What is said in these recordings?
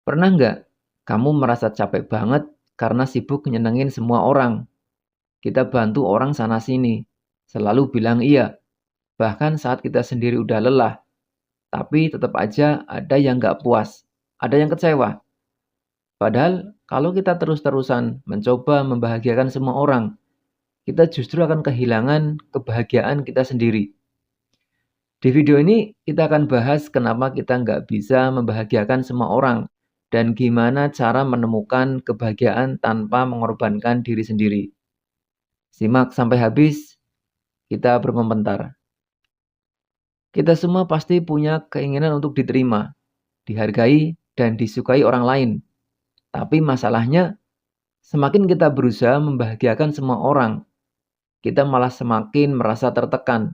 Pernah nggak kamu merasa capek banget karena sibuk nyenengin semua orang? Kita bantu orang sana-sini, selalu bilang iya, bahkan saat kita sendiri udah lelah, tapi tetap aja ada yang nggak puas, ada yang kecewa. Padahal kalau kita terus-terusan mencoba membahagiakan semua orang, kita justru akan kehilangan kebahagiaan kita sendiri. Di video ini kita akan bahas kenapa kita nggak bisa membahagiakan semua orang dan gimana cara menemukan kebahagiaan tanpa mengorbankan diri sendiri. Simak sampai habis, kita berkomentar. Kita semua pasti punya keinginan untuk diterima, dihargai, dan disukai orang lain. Tapi masalahnya, semakin kita berusaha membahagiakan semua orang, kita malah semakin merasa tertekan.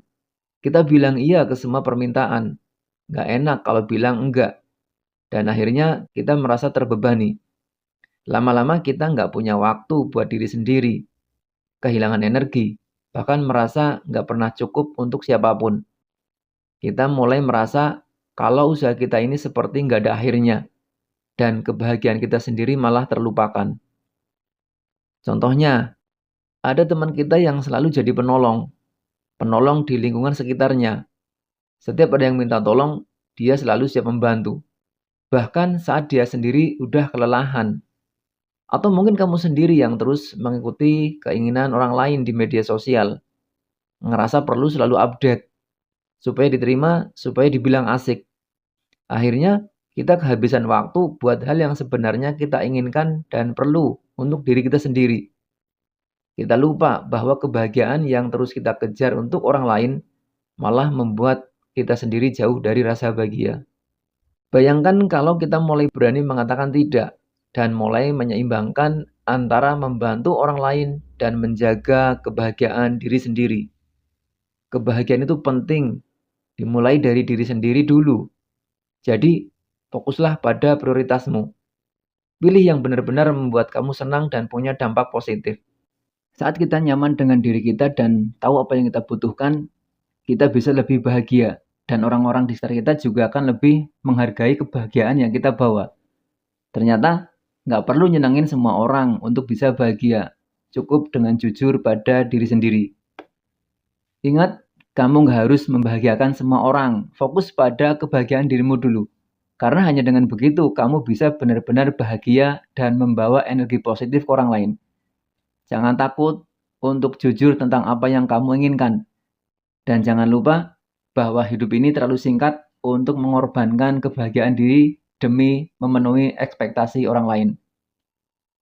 Kita bilang iya ke semua permintaan. Nggak enak kalau bilang enggak. Dan akhirnya kita merasa terbebani. Lama-lama kita nggak punya waktu buat diri sendiri. Kehilangan energi. Bahkan merasa nggak pernah cukup untuk siapapun. Kita mulai merasa kalau usaha kita ini seperti nggak ada akhirnya. Dan kebahagiaan kita sendiri malah terlupakan. Contohnya, ada teman kita yang selalu jadi penolong. Penolong di lingkungan sekitarnya. Setiap ada yang minta tolong, dia selalu siap membantu. Bahkan saat dia sendiri udah kelelahan. Atau mungkin kamu sendiri yang terus mengikuti keinginan orang lain di media sosial. Ngerasa perlu selalu update. Supaya diterima, supaya dibilang asik. Akhirnya kita kehabisan waktu buat hal yang sebenarnya kita inginkan dan perlu untuk diri kita sendiri. Kita lupa bahwa kebahagiaan yang terus kita kejar untuk orang lain malah membuat kita sendiri jauh dari rasa bahagia. Bayangkan kalau kita mulai berani mengatakan tidak dan mulai menyeimbangkan antara membantu orang lain dan menjaga kebahagiaan diri sendiri. Kebahagiaan itu penting, dimulai dari diri sendiri dulu. Jadi, fokuslah pada prioritasmu. Pilih yang benar-benar membuat kamu senang dan punya dampak positif. Saat kita nyaman dengan diri kita dan tahu apa yang kita butuhkan, kita bisa lebih bahagia. Dan orang-orang di sekitar kita juga akan lebih menghargai kebahagiaan yang kita bawa. Ternyata, nggak perlu nyenengin semua orang untuk bisa bahagia. Cukup dengan jujur pada diri sendiri. Ingat, kamu nggak harus membahagiakan semua orang. Fokus pada kebahagiaan dirimu dulu. Karena hanya dengan begitu, kamu bisa benar-benar bahagia dan membawa energi positif ke orang lain. Jangan takut untuk jujur tentang apa yang kamu inginkan. Dan jangan lupa bahwa hidup ini terlalu singkat untuk mengorbankan kebahagiaan diri demi memenuhi ekspektasi orang lain.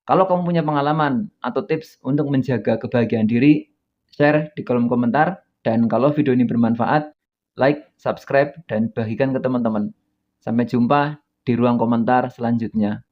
Kalau kamu punya pengalaman atau tips untuk menjaga kebahagiaan diri, share di kolom komentar. Dan kalau video ini bermanfaat, like, subscribe, dan bagikan ke teman-teman. Sampai jumpa di ruang komentar selanjutnya.